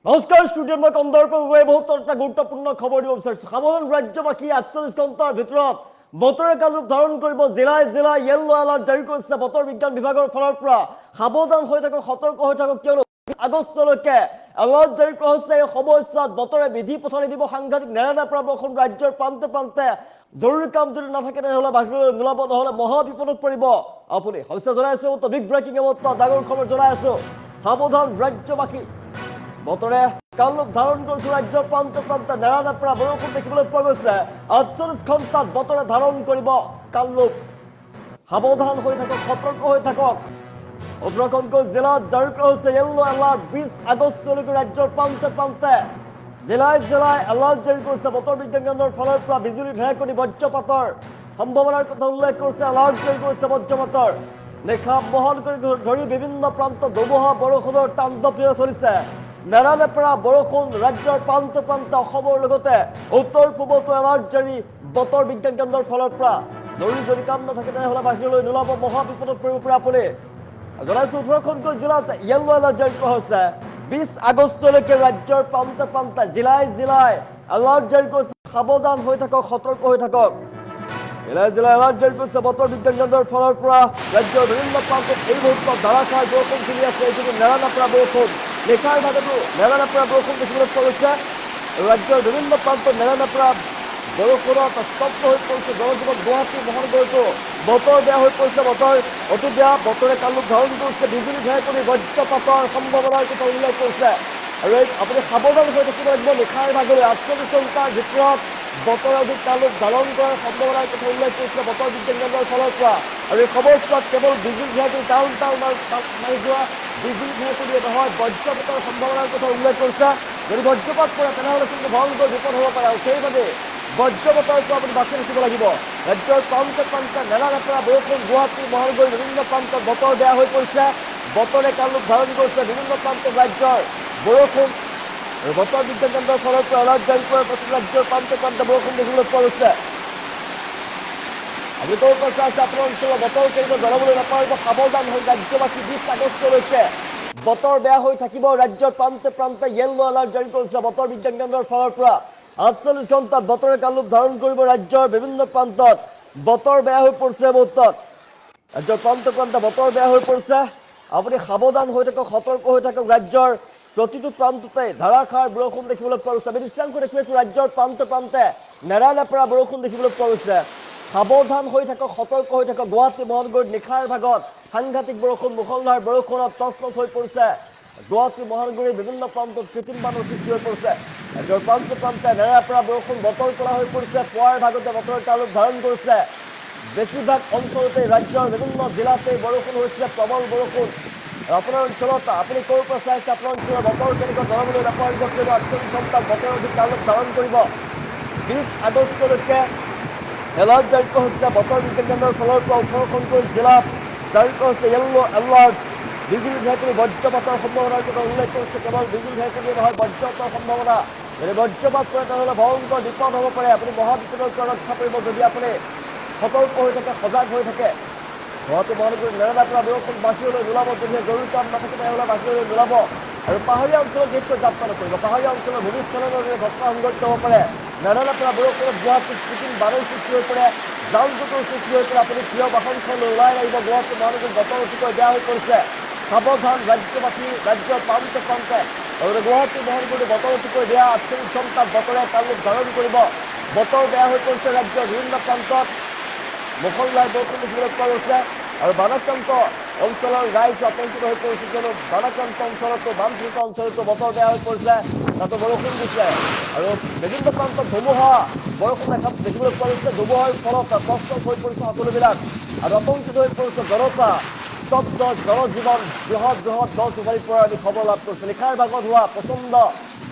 নমস্কাৰ ষ্টুডিঅ'ত মই কন্দৰ্পৰ বাবে বহুত এটা গুৰুত্বপূৰ্ণ খবৰ দিব বিচাৰিছোঁ। সাৱধান ৰাজ্যবাসী 48 ঘণ্টাৰ ভিতৰত বতৰে কালৰূপ ধাৰণ কৰিব। জিলাই জিলাই য়েল্লো এলাৰ্ট জাৰি কৰিছে বতৰ বিজ্ঞান বিভাগৰ ফালৰ পৰা। সাৱধান হৈ থাকক, সতৰ্ক হৈ থাকক, কিয়নো আগষ্টলৈকে এলাৰ্ট জাৰি কৰা হৈছে। এই সময়ছোৱাত বতৰে বিধি পথালি দিব। সাংঘাতিক নেৰানেপেৰা বৰষুণ ৰাজ্যৰ প্ৰান্তে প্ৰান্তে। জৰুৰী কাম যদি নাথাকে তেনেহ'লে বাহিৰলৈ নোলাব, নহ'লে মহা বিপদত পৰিব আপুনি। হৈছে জনাই আছোঁ, বিগ ব্ৰেকিং ডাঙৰ খবৰ জনাই আছোঁ। সাৱধান ৰাজ্যবাসী, বতৰে কালৰূপ ধাৰণ কৰিছে ৰাজ্যৰ প্ৰান্তে প্ৰান্তে। নেৰানেপেৰা বৰষুণ দেখিবলৈ পোৱা গৈছে। 48 ঘণ্টাত বতৰে ধাৰণ কৰিব কালৰূপ। সাৱধান হৈ থাকক, সতৰ্ক হৈ থাকক। 18খনকৈ জিলাত জাৰি কৰা হৈছে য়েল্লো এলাৰ্ট। 20 আগষ্টলৈকে ৰাজ্যৰ প্ৰান্তে প্ৰান্তে জিলাই জিলাই এলাৰ্ট জাৰি কৰিছে বতৰ বিজ্ঞান কেন্দ্ৰৰ ফালৰ পৰা। বিজুলী ঢেৰেকনি বজ্ৰপাতৰ সম্ভাৱনাৰ কথা উল্লেখ কৰিছে। এলাৰ্ট জাৰি কৰিছে বজ্ৰপাতৰ। নিশা বহল কৰি ধৰি বিভিন্ন প্ৰান্তত ধুমুহা বৰষুণৰ তাণ্ডৱ চলিছে। নেৰানেপেৰা বৰষুণ ৰাজ্যৰ প্ৰান্তে প্ৰান্তে। অসমৰ লগতে উত্তৰ পূবতো এলাৰ্ট জাৰি বতৰ বিজ্ঞান কেন্দ্ৰৰ ফালৰ পৰা। জৰুৰী যদি কাম নাথাকে তেনেহ'লে বাহিৰলৈ নোলাব, মহা বিপদত পৰিব পাৰে আপুনি। জনাইছোঁ 18খনকৈ জিলাত য়েল্লো এলাৰ্ট জাৰি কৰা হৈছে। 20 আগষ্টলৈকে ৰাজ্যৰ প্ৰান্তে প্ৰান্তে জিলাই জিলাই এলাৰ্ট জাৰি কৰিছে। সাৱধান হৈ থাকক, সতৰ্ক হৈ থাকক। জিলাই জিলাই এলাৰ্ট জাৰি কৰিছে বতৰ বিজ্ঞান কেন্দ্ৰৰ ফালৰ পৰা। ৰাজ্যৰ বিভিন্ন প্ৰান্তত এই মুহূৰ্তত ধাৰাসাৰ বৰষুণ চলি আছে। এইখিনি নেৰানেপেৰা বৰষুণ। নিশাৰ ভাগতো নেৰানেপেৰা বৰষুণ দেখিবলৈ পোৱা গৈছে। ৰাজ্যৰ বিভিন্ন প্ৰান্তত নেৰানেপেৰা বৰষুণত স্তব্ধ হৈ পৰিছে জনজীৱন। গুৱাহাটী মহানগৰতো বতৰ বেয়া হৈ পৰিছে। বতৰ অতি বেয়া। বতৰে কালৰূপ ধাৰণ কৰিছে। বিজুলী ঢেৰেকনি বজ্ৰপাতৰ সম্ভাৱনাৰ কথা উল্লেখ কৰিছে। আৰু আপুনি সাৱধান হৈ থাকিব লাগিব নিশাৰ ভাগলৈ। 48 ঘণ্টাৰ ভিতৰত বতৰ অধিক কালৰূপ ধাৰণ কৰাৰ সম্ভাৱনাৰ কথা উল্লেখ কৰিছে বতৰ বিজ্ঞান কেন্দ্ৰৰ ফালৰ পৰা। আৰু এই সময়ছোৱাত কেৱল বিজুলী ঢেৰেকনি টাউন মাৰি যোৱা বিজুলী ঢেৰেকনিয়ে নহয়, বজ্ৰপাতৰ সম্ভাৱনাৰ কথা উল্লেখ কৰিছে। যদি বজ্ৰপাত পৰে তেনেহ'লে কিন্তু ভয়ংকৰ বিপদ হ'ব পাৰে। আৰু সেইবাবে বজ্ৰপাতৰ পৰা আপুনি বাছি ৰাখিব লাগিব। ৰাজ্যৰ প্ৰান্তে প্ৰান্তে নেৰানেপেৰা বৰষুণ। গুৱাহাটী মহানগৰীৰ বিভিন্ন প্ৰান্তত বতৰ বেয়া হৈ পৰিছে। বতৰে কালৰূপ ধাৰণ কৰিছে। বিভিন্ন প্ৰান্তত ৰাজ্যৰ বৰষুণ। আৰু বতৰ বিজ্ঞান কেন্দ্ৰৰ ফালৰ পৰা এলাৰ্ট জাৰি কৰাৰ পাছত ৰাজ্যৰ প্ৰান্তে প্ৰান্তে বৰষুণ দেখিবলৈ পোৱা গৈছে। আমি ক'ৰ পৰা চাই আছে আপোনাৰ অঞ্চলৰ বতৰ কেন্দ্ৰ জনাবলৈ নাপাৰিব। সাৱধান হৈ ৰাজ্যবাসী 20 আগষ্টলৈকে বতৰ বেয়া হৈ থাকিব। ৰাজ্যৰ প্ৰান্তে প্ৰান্তে য়েল্লো এলাৰ্ট জাৰি কৰিছে বতৰ বিজ্ঞান কেন্দ্ৰৰ ফালৰ পৰা। 48 ঘণ্টাত বতৰে কালৰূপ ধাৰণ কৰিব ৰাজ্যৰ বিভিন্ন প্ৰান্তত। বতৰ বেয়া হৈ পৰিছে মুহূৰ্তত। ৰাজ্যৰ প্ৰান্তে প্ৰান্তে বতৰ বেয়া হৈ পৰিছে। আপুনি সাৱধান হৈ থাকক, সতৰ্ক হৈ থাকক। ৰাজ্যৰ প্ৰতিটো প্ৰান্ততে ধাৰাসাৰ বৰষুণ দেখিবলৈ পোৱা গৈছে। আমি দৃশ্যাংশ দেখুৱাইছোঁ ৰাজ্যৰ প্ৰান্তে প্ৰান্তে নেৰানেপেৰা বৰষুণ দেখিবলৈ পোৱা গৈছে। সাৱধান হৈ থাকক, সতৰ্ক হৈ থাকক। গুৱাহাটী মহানগৰীত নিশাৰ ভাগত সাংঘাতিক বৰষুণ, মুষলধাৰ বৰষুণত তছনছ হৈ পৰিছে গুৱাহাটী মহানগৰীৰ বিভিন্ন প্ৰান্তত। কৃত্ৰিম বানৰ সৃষ্টি হৈ পৰিছে। ৰাজ্যৰ প্ৰান্তে প্ৰান্তে নেৰানেপেৰা বৰষুণ। বতৰ ক'লা হৈ পৰিছে। পুৱাৰ ভাগতে বতৰে কালৰূপ ধাৰণ কৰিছে। বেছিভাগ অঞ্চলতে ৰাজ্যৰ বিভিন্ন জিলাতে বৰষুণ হৈছে, প্ৰবল বৰষুণ। আপোনাৰ অঞ্চলত আপুনি ক'ৰ পৰা চাইছে, আপোনাৰ অঞ্চলৰ বতৰ কেনেকুৱা জনাবলৈ নাপাহৰিব, কিয়নো 48 ঘণ্টাত বতৰ অধিক কালৰূপ ধাৰণ কৰিব। 20 আগষ্টলৈকে এলাৰ্ট জাৰি কৰা হৈছে বতৰ বিজ্ঞান কেন্দ্ৰৰ ফালৰ পৰা। 18খনকৈ জিলাত জাৰি কৰা হৈছে য়েল্লো এলাৰ্ট। বিজুলী ঢেৰেকনি বজ্ৰপাতৰ সম্ভাৱনাৰ কথা উল্লেখ কৰিছে। কেৱল বিজুলী ঢেৰেকনি নহয়, বজ্ৰপাতৰ সম্ভাৱনা। যদি বজ্ৰপাত পৰে তেনেহ'লে ভয়ংকৰ বিপদ হ'ব পাৰে। আপুনি মহা বিপদৰ পৰা ৰক্ষা পৰিব যদি আপুনি সতৰ্ক হৈ থাকে, সজাগ হৈ থাকে। গুৱাহাটী মহানগৰীত নেৰানেপেৰা বৰষুণ। বাহিৰলৈ নোলাব যদিহে জৰুৰী কাম নাথাকে তেনেহ'লে বাহিৰলৈ নোলাব। আৰু পাহাৰীয়া অঞ্চলত বিশেষকৈ যাত্ৰা নকৰিব। পাহাৰীয়া অঞ্চলৰ ভূমিস্খলনৰ দৰে ঘটনা সংঘটিত হ'ব পাৰে। নেৰানেপেৰা বৰষুণত গুৱাহাটীত কৃত্ৰিম বানৰ সৃষ্টি হৈ পৰে, যান জঁটৰ সৃষ্টি হৈ পৰে। আপুনি প্ৰিয় বাহনখনলৈ ওলাই আহিব। গুৱাহাটী মহানগৰীত বতৰ অতিকৈ বেয়া হৈ পৰিছে। সাৱধান ৰাজ্যবাসী ৰাজ্যৰ প্ৰান্তে প্ৰান্তে। আৰু গুৱাহাটী মহানগৰীত বতৰ অতিকৈ বেয়া। 48 ঘণ্টাত বতৰে কালৰূপ ধাৰণ কৰিব। বতৰ বেয়া হৈ পৰিছে ৰাজ্যৰ বিভিন্ন প্ৰান্তত। মুষলধাৰ বৰষুণ দেখিবলৈ পোৱা গৈছে। আৰু বানাক্ৰান্ত অঞ্চলৰ ৰাইজ আতংকিত হৈ পৰিছে, কিয়নো বানাক্ৰান্ত অঞ্চলতো বানপীড়িত অঞ্চলতো বতৰ বেয়া হৈ পৰিছে। তাতো বৰষুণ দিছে। আৰু বিভিন্ন প্ৰান্তত ধুমুহা বৰষুণ দেখিবলৈ পোৱা গৈছে। ধুমুহাৰ ফলত তছনছ হৈ পৰিছে সকলোবিলাক। আৰু আতংকিত হৈ পৰিছে জনতা। স্তব্ধ জনজীৱন। বৃহৎ বৃহৎ গছ উভালি পৰাৰ আমি খবৰ লাভ কৰিছোঁ। নিশাৰ ভাগত হোৱা প্ৰচণ্ড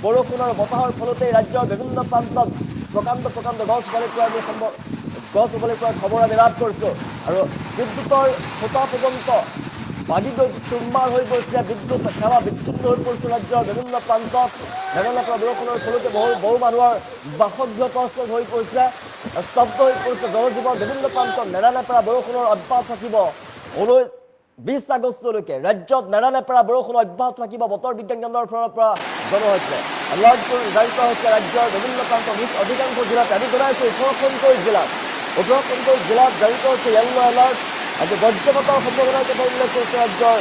বৰষুণ আৰু বতাহৰ ফলতেই ৰাজ্যৰ বিভিন্ন প্ৰান্তত প্ৰকাণ্ড প্ৰকাণ্ড গছ উভালি পৰাৰ খবৰ আমি লাভ কৰিছোঁ। আৰু বিদ্যুতৰ খুঁটা পৰ্যন্ত ভাগি গৈছে, চুৰমাৰ হৈ গৈছে। বিদ্যুৎ সেৱা বিচ্ছিন্ন হৈ পৰিছে ৰাজ্যৰ বিভিন্ন প্ৰান্তত। নেৰানেপেৰা বৰষুণৰ ফলতে বহু মানুহৰ বাসগৃহ তছনছ হৈ পৰিছে, স্তব্ধ হৈ পৰিছে জনজীৱন। বিভিন্ন প্ৰান্তত নেৰানেপেৰা বৰষুণৰ অব্যাহত থাকিব। 20 আগষ্টলৈকে ৰাজ্যত নেৰানেপেৰা বৰষুণ অব্যাহত থাকিব বতৰ বিজ্ঞান কেন্দ্ৰৰ ফালৰ পৰা জনোৱা হৈছে এলাৰ্ট জাৰি কৰা হৈছে ৰাজ্যৰ বিভিন্ন প্ৰান্তৰ অধিকাংশ জিলাত আমি জনাইছোঁ 18খনকৈ জিলাত জাৰি কৰা হৈছে য়েল্লো এলাৰ্ট আজি বজ্ৰপাতৰ সম্ভাৱনাৰ কথা উল্লেখ কৰিছে ৰাজ্যৰ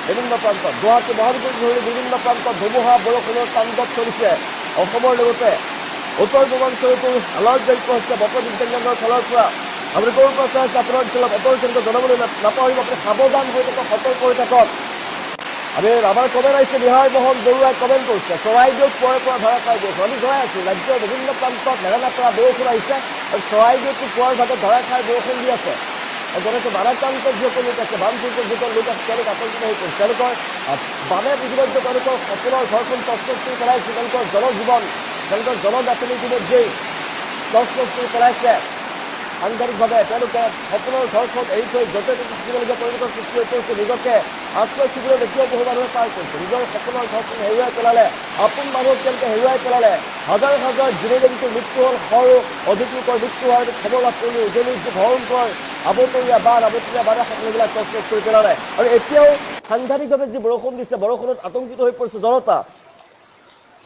বিভিন্ন প্ৰান্তত গুৱাহাটী মহানগৰীত ধৰি বিভিন্ন প্ৰান্তত ধুমুহা বৰষুণৰ তাণ্ডৱ চলিছে অসমৰ লগতে উত্তৰ পূৰ্বাঞ্চলতো এলাৰ্ট জাৰি কৰা হৈছে বতৰ বিজ্ঞান কেন্দ্ৰৰ ফালৰ পৰা আপুনি ক'ৰ পৰা চাই আছে আপোনাৰ অঞ্চলত বতৰ কেন্দ্ৰ জনাবলৈ নাপাহৰিব আপুনি সাৱধান হৈ থাকক সতৰ্ক হৈ থাকক আমি আমাৰ কমেণ্ট আহিছে বিহাৰ মোহন বৰুৱাই কমেণ্ট কৰিছে চৰাইদেউত পুৱাৰ পৰা ধাৰাসাৰ বৰষুণ আমি জনাই আছোঁ ৰাজ্যৰ বিভিন্ন প্ৰান্তত নেৰানেপেৰা বৰষুণ আহিছে আৰু চৰাইদেউতো পুৱাৰ ভাগত ধাৰাসাৰ বৰষুণ দি আছে জনাইছোঁ বানাক্ৰান্তত যিসকল লোক আছে বানপীড়িত যিসকল লোক আছে তেওঁলোক আতংকিত হৈ পৰিছে তেওঁলোকৰ বানে ইতিমধ্যে তেওঁলোকৰ সপোনৰ ঘৰখন তছনছ কৰি পেলাইছে তেওঁলোকৰ জনজীৱন তেওঁলোকৰ জনজাতিৰ ইতিমধ্যেই তছনছ কৰি পেলাইছে সাংঘাতিকভাৱে তেওঁলোকে সপোনৰ ঘৰখন এৰি থৈ য'তে ত'তে থাকিবলগীয়া পৰিৱেশৰ সৃষ্টি হৈ পৰিছে নিজকে আশ্ৰয় শিবিৰত এতিয়াও বহু মানুহে পাৰ কৰিছে নিজৰ সপোনৰ ঘৰখন হেৰুৱাই পেলালে আপোন মানুহক তেওঁলোকে হেৰুৱাই পেলালে হাজাৰ হাজাৰ জীৱ জন্তুৰ মৃত্যু হ'ল সৰু অধিক লোকৰ মৃত্যু হোৱাৰ খবৰ লাভ কৰিলোঁ উজনি যি ভয়ংকৰ আবতৰীয়া বানে সকলোবিলাক তছনছ কৰি পেলালে আৰু এতিয়াও সাংঘাতিকভাৱে যি বৰষুণ দিছে বৰষুণত আতংকিত হৈ পৰিছে জনতা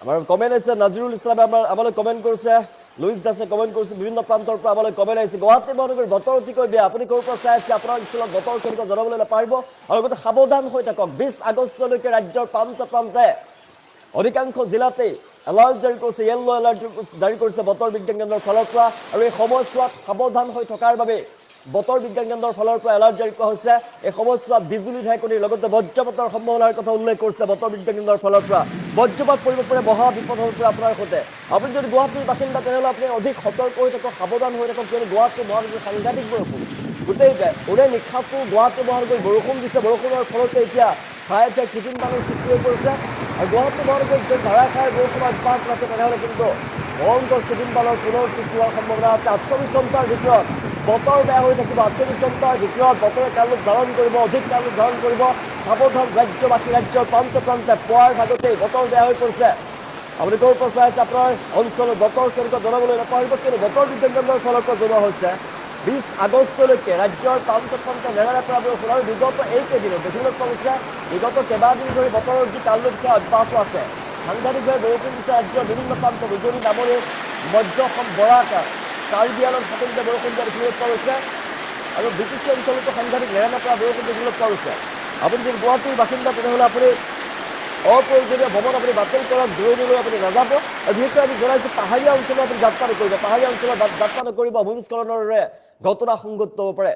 আমাৰ কমেণ্ট আহিছে নাজিৰুল ইছলামে আমালৈ কমেণ্ট কৰিছে লুইচ দাসে কমেণ্ট কৰিছে বিভিন্ন প্ৰান্তৰ পৰা আমালৈ কমেণ্ট আহিছে গুৱাহাটী মহানগৰীৰ বতৰ অতিকৈ বেয়া আপুনি ক'ৰ পৰা চাই আছে আপোনাৰ অঞ্চলত বতৰ কেনেকুৱা জনাবলৈ নাপাৰিব আৰু লগতে সাৱধান হৈ থাকক 20 আগষ্টলৈকে ৰাজ্যৰ প্ৰান্তে প্ৰান্তে অধিকাংশ জিলাতেই এলাৰ্ট জাৰি কৰিছে য়েল্লো এলাৰ্ট জাৰি কৰিছে বতৰ বিজ্ঞান কেন্দ্ৰৰ ফালৰ পৰা আৰু এই সময়ছোৱাত সাৱধান হৈ থকাৰ বাবে বতৰ বিজ্ঞান কেন্দ্ৰৰ ফালৰ পৰা এলাৰ্ট জাৰি কৰা হৈছে এই সময়ছোৱাত বিজুলী ঢেৰেকণিৰ লগতে বজ্ৰপাতৰ সম্ভাৱনাৰ কথা উল্লেখ কৰিছে বতৰ বিজ্ঞান কেন্দ্ৰৰ ফালৰ পৰা বজ্ৰপাত পৰিব পাৰে মহা বিপদ হ'ব পাৰে আপোনাৰ সৈতে আপুনি যদি গুৱাহাটীৰ বাসিন্দা তেনেহ'লে আপুনি অধিক সতৰ্ক হৈ থাকক সাৱধান হৈ থাকক কিয়নো গুৱাহাটী মহানগৰীৰ সাংঘাতিক বৰষুণ গোটেই ওৰে নিশাটো গুৱাহাটী মহানগৰীত বৰষুণ দিছে বৰষুণৰ ফলতে এতিয়া ঠায়ে ঠায়ে কৃত্ৰিম বানৰ সৃষ্টি হৈ পৰিছে আৰু গুৱাহাটী মহানগৰীত যদি ধাৰাসাৰ বৰষুণ অব্যাহত ৰাখে তেনেহ'লে কিন্তু ভয়ংকৰ কৃত্ৰিম বানৰ পুনৰ সৃষ্টি হোৱাৰ সম্ভাৱনা আছে 48 ঘণ্টাৰ ভিতৰত বতৰ বেয়া হৈ থাকিব 48 ঘণ্টাৰ ভিতৰত বতৰে কালৰূপ ধাৰণ কৰিব অধিক কালৰূপ ধাৰণ কৰিব সাৱধান ৰাজ্যবাসী ৰাজ্যৰ প্ৰান্তে প্ৰান্তে পুৱাৰ ভাগতেই বতৰ বেয়া হৈ পৰিছে আপুনি ক'ৰ পৰা চাই আছে আপোনাৰ অঞ্চলত বতৰ কেনেকুৱা জনাবলৈ নাপাহৰিব কিন্তু বতৰ বিজ্ঞান কেন্দ্ৰৰ ফালৰ পৰা জনোৱা হৈছে 20 আগষ্টলৈকে ৰাজ্যৰ প্ৰান্তে প্ৰান্তে নেৰানেপেৰা বৰষুণ আৰু বিগত এইকেইদিনত দেখিবলৈ পোৱা গৈছে বিগত কেইবাদিন ধৰি বতৰৰ যি তাল্লুক সেয়া অব্যাহত আছে সাংঘাতিকভাৱে বৰষুণ দিছে ৰাজ্যৰ বিভিন্ন প্ৰান্তত উজনি নামনি মধ্য অসম বৰাক কাৰ্বি আংলং সকলোতে বৰষুণ দিয়া দেখিবলৈ পোৱা গৈছে আৰু বিটিচি অঞ্চলতো সাংঘাতিক নেৰানেপেৰা বৰষুণ দেখিবলৈ পোৱা গৈছে আপুনি যদি গুৱাহাটীৰ বাসিন্দা তেনেহ'লে আপুনি অপ্ৰয়োজনীয় ভ্ৰমণ আপুনি বাতিল কৰক দূৰণিলৈ আপুনি নাযাব আৰু যিহেতু আমি জনাইছোঁ পাহাৰীয়া অঞ্চলত আপুনি যাত্ৰা নকৰিব পাহাৰীয়া অঞ্চলত যাত্ৰা নকৰিব ভূমিস্খলনৰ দৰে ঘটনা সংঘটিত হ'ব পাৰে